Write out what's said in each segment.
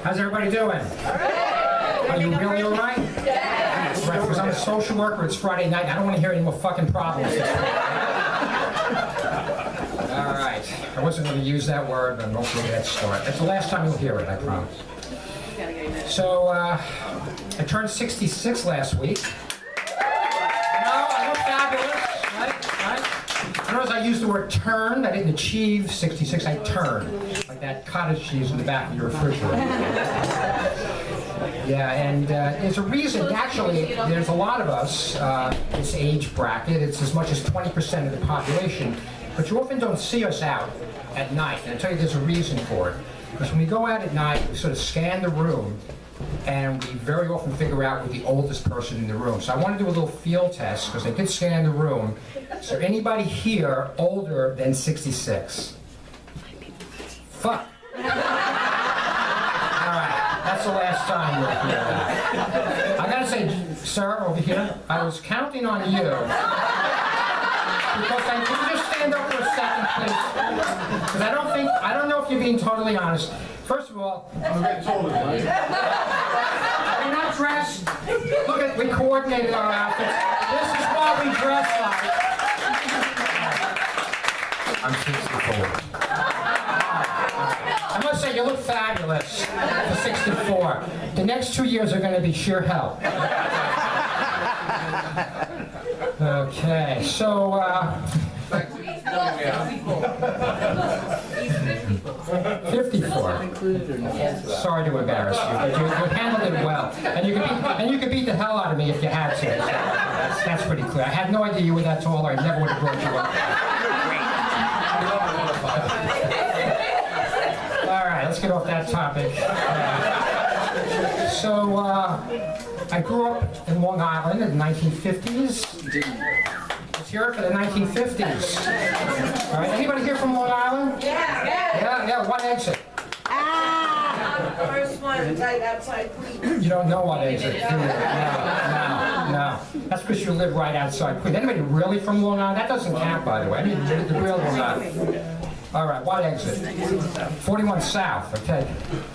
How's everybody doing? Are you really all right? Right, because I'm a social worker, it's Friday night, I don't want to hear any more fucking problems this week. All right, I wasn't going to use that word, but I'm going to get started. That's the last time you'll hear it, I promise. So, I turned 66 last week. I look fabulous, right? I notice I used the word turn. I didn't achieve 66, I turned. Like that cottage cheese in the back of your refrigerator. Yeah, and there's a reason, actually, there's a lot of us, this age bracket, it's as much as 20% of the population, but you often don't see us out at night, and I'll tell you there's a reason for it. Because when we go out at night, we sort of scan the room, and we very often figure out we're the oldest person in the room. So I want to do a little field test, because I did scan the room. Is there anybody here older than 66? Fuck. All right, that's the last time you'll hear that. I gotta say, sir, over here, I was counting on you. Because can you just stand up for a second, please? Because I don't know if you're being totally honest. First of all, I'm getting told it. We're not dressed. Look at, we coordinated our outfits. This is why we dress like. I'm 64. I must say, you look fabulous for 64. The next 2 years are going to be sheer hell. Okay, so, 54. Sorry to embarrass you, but you handled it well. And you could beat the hell out of me if you had to. That's pretty clear. I had no idea you were that tall, or I never would have brought you up. All right, let's get off that topic. So, I grew up in Long Island in the 1950s. Let's hear it for the 1950s. All right, anybody here from Long Island? Yeah, what exit? First one, right outside Queens. You don't know what exit, do you? No. That's because you live right outside Queens. Anybody really from Long Island? That doesn't count, by the way. I mean, the real Long Island. All right, what exit? 41 South, okay.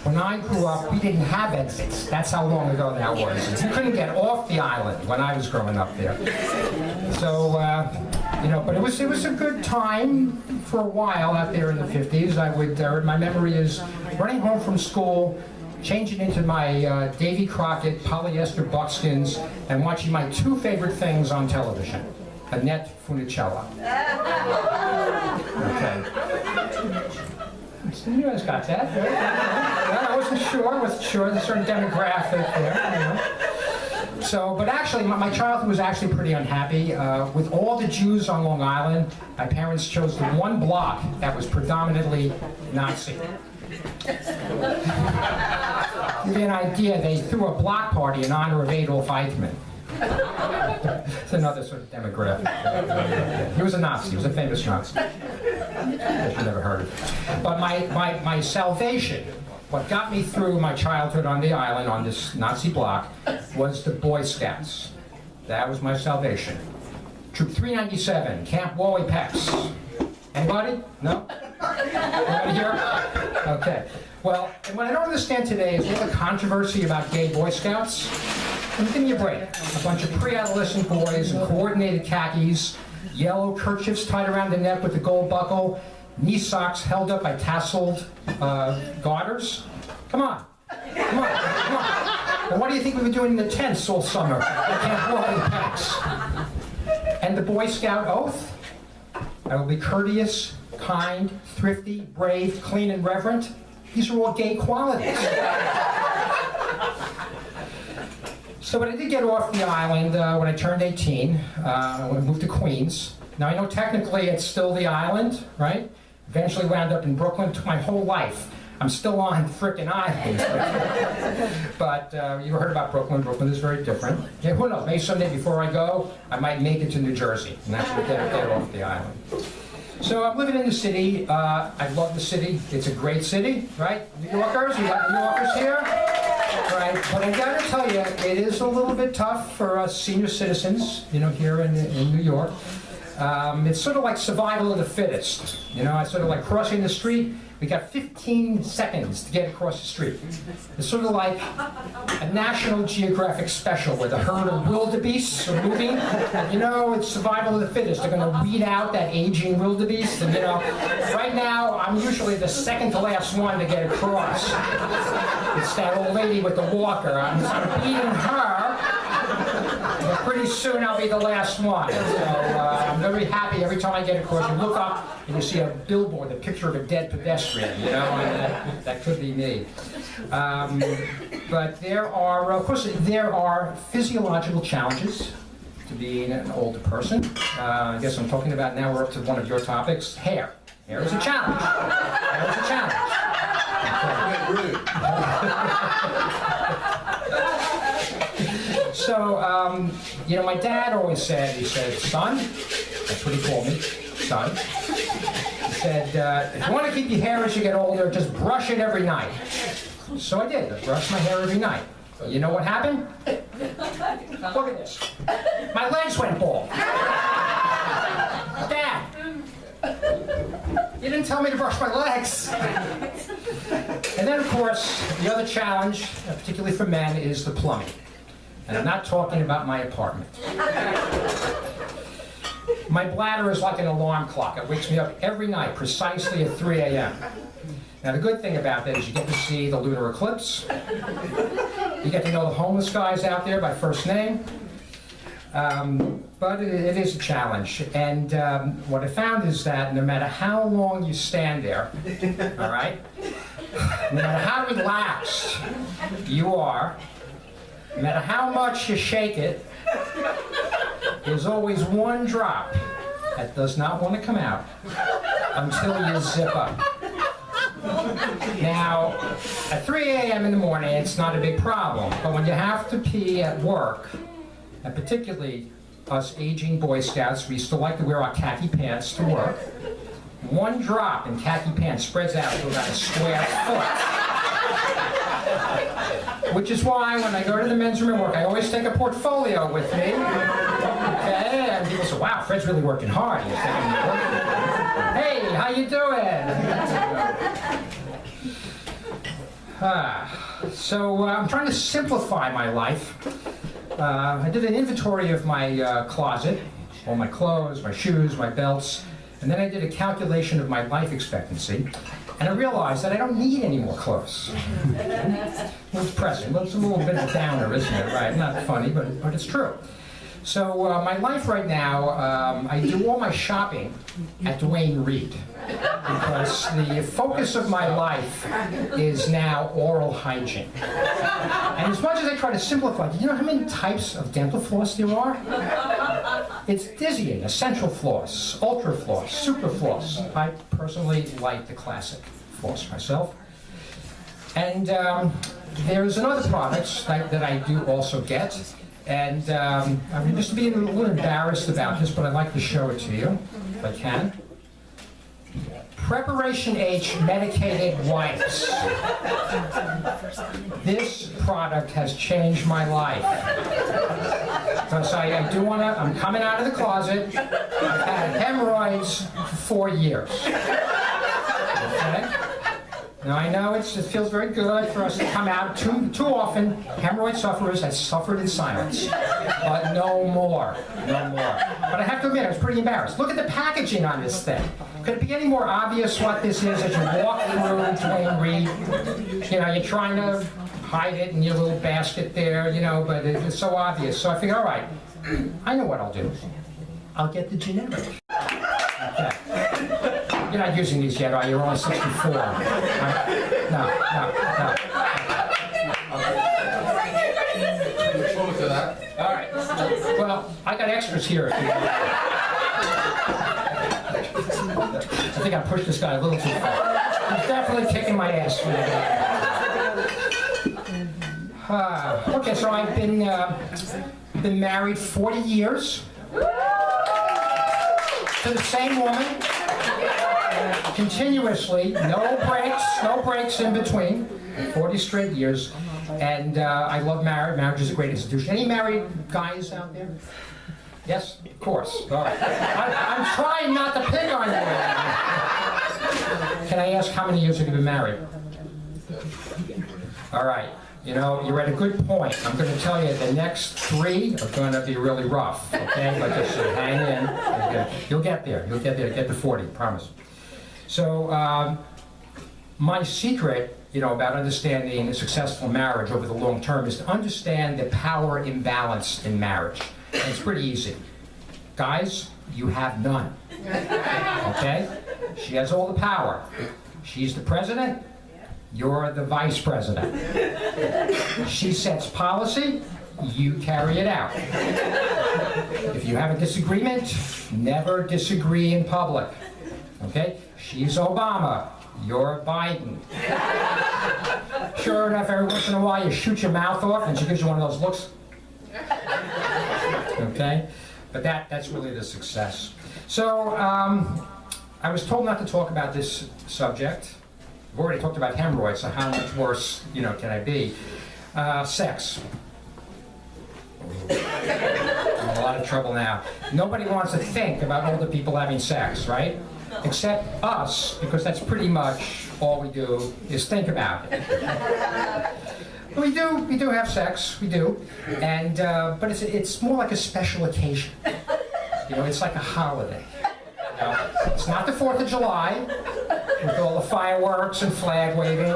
When I grew up, we didn't have exits. That's how long ago that was. You couldn't get off the island when I was growing up there. So, but it was a good time for a while out there in the 50s. My memory is running home from school, changing into my Davy Crockett polyester buckskins, and watching my two favorite things on television. Annette Funicello. Okay. You guys got that, right? Well, I wasn't sure. There's a certain demographic there. So, but actually, my childhood was actually pretty unhappy. With all the Jews on Long Island, my parents chose the one block that was predominantly Nazi. To give you an idea, they threw a block party in honor of Adolf Eichmann. It's another sort of demographic. He was a Nazi. He was a famous Nazi. I should never heard of it. But my salvation, what got me through my childhood on the island, on this Nazi block, was the Boy Scouts. That was my salvation. Troop 397, Camp Wally Pex. Anybody? No? Anybody here? Okay. Well, and what I don't understand today is all the controversy about gay Boy Scouts. Give me a break. A bunch of pre-adolescent boys in coordinated khakis, yellow kerchiefs tied around the neck with a gold buckle, knee socks held up by tasseled garters. Come on. And what do you think we've been doing in the tents all summer? I can't walk in packs. And the Boy Scout oath? I will be courteous, kind, thrifty, brave, clean, and reverent. These are all gay qualities. So, but I did get off the island when I turned 18, when I moved to Queens. Now, I know technically it's still the island, right? Eventually wound up in Brooklyn. Took my whole life. I'm still on frickin' island. But you heard about Brooklyn. Brooklyn is very different. Yeah, who knows? Maybe someday before I go, I might make it to New Jersey and actually get off the island. So I'm living in the city. I love the city. It's a great city, right? New Yorkers? We got New Yorkers here? Right, but I gotta tell you, it is a little bit tough for us senior citizens, here in New York. It's sort of like survival of the fittest. You know, I sort of like crossing the street. We got 15 seconds to get across the street. It's sort of like a National Geographic special where the herd of wildebeests are moving. You know, it's survival of the fittest. They're going to weed out that aging wildebeest. And, you know, right now, I'm usually the second to last one to get across. It's that old lady with the walker. I'm beating her. But pretty soon I'll be the last one. So I'm very happy every time I get across. You look up and you see a billboard, a picture of a dead pedestrian, you know, and that could be me. But there are, of course, there are physiological challenges to being an older person. I guess I'm talking about now, we're up to one of your topics, hair. Hair is a challenge. Hair is a challenge. So, you know, my dad always said, he said, son, that's what he called me, son. He said, if you want to keep your hair as you get older, just brush it every night. So I did. I brushed my hair every night. You know what happened? Look at this. My legs went bald. Dad, you didn't tell me to brush my legs. And then, of course, the other challenge, particularly for men, is the plumbing. And I'm not talking about my apartment. My bladder is like an alarm clock. It wakes me up every night precisely at 3 a.m. Now, the good thing about that is you get to see the lunar eclipse. You get to know the homeless guys out there by first name. But it is a challenge. And what I found is that no matter how long you stand there, all right, no matter how relaxed you are, no matter how much you shake it, there's always one drop that does not want to come out until you zip up. Now, at 3 a.m. in the morning, it's not a big problem. But when you have to pee at work, and particularly us aging Boy Scouts, we still like to wear our khaki pants to work. One drop in khaki pants spreads out to about a square foot. Which is why when I go to the men's room at work, I always take a portfolio with me. Okay, and people say, wow, Fred's really working hard. He's taking the work. Hey, how you doing? So I'm trying to simplify my life. I did an inventory of my closet, all my clothes, my shoes, my belts, and then I did a calculation of my life expectancy. And I realized that I don't need any more clothes. Well, it's depressing. Well, it's a little bit of a downer, isn't it? Right? Not funny, but it's true. So my life right now, I do all my shopping at Duane Reade. Because the focus of my life is now oral hygiene. And as much as I try to simplify, do you know how many types of dental floss there are? It's dizzying. Essential floss, ultra floss, super floss. I personally like the classic floss myself. And there's another product that I do also get. And I'm just being a little embarrassed about this, but I'd like to show it to you, if I can. Preparation H medicated wipes. This product has changed my life. Because I do want to, I'm coming out of the closet. I've had hemorrhoids for 4 years. Okay? Now I know it feels very good for us to come out. Too often, hemorrhoid sufferers have suffered in silence. But no more. No more. But I have to admit, I was pretty embarrassed. Look at the packaging on this thing. Could it be any more obvious what this is as you walk through Duane Reade? You know, you're trying to hide it in your little basket there, you know, but it's so obvious. So I figured, all right, I know what I'll do. I'll get the generic. Okay. You're not using these yet, are you? You're only 64. Right? No. Look forward to that. All right. Well, I got extras here if you want. I think I pushed this guy a little too far. He's definitely kicking my ass for that. Okay, so I've been married 40 years to the same woman, continuously, no breaks in between, 40 straight years. And I love marriage. Marriage is a great institution. Any married guys out there? Yes, of course. All right. I'm trying not to pick on you. Can I ask how many years have you been married? All right. You know, you're at a good point. I'm going to tell you the next 3 are going to be really rough, okay? But just hang in. You'll get there. You'll get there. Get to 40, promise. So, my secret, you know, about understanding a successful marriage over the long term is to understand the power imbalance in marriage. And it's pretty easy. Guys, you have none. Okay? She has all the power. She's the president. You're the vice president. She sets policy, you carry it out. If you have a disagreement, never disagree in public. Okay? She's Obama, you're Biden. Sure enough, every once in a while you shoot your mouth off and she gives you one of those looks. Okay? But that's really the success. So, I was told not to talk about this subject. I've already talked about hemorrhoids, so how much worse, you know, can I be? Sex. I'm in a lot of trouble now. Nobody wants to think about older people having sex, right? Except us, because that's pretty much all we do is think about it. We do have sex, we do, and but it's more like a special occasion. You know, it's like a holiday. You know, it's not the 4th of July with all the fireworks and flag waving.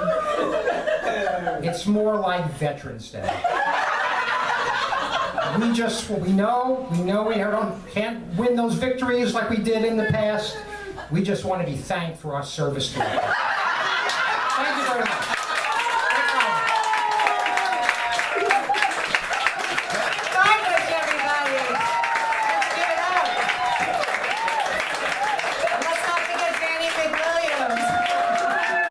It's more like Veterans Day. We know we can't win those victories like we did in the past. We just want to be thanked for our service to our country. Thank you very much.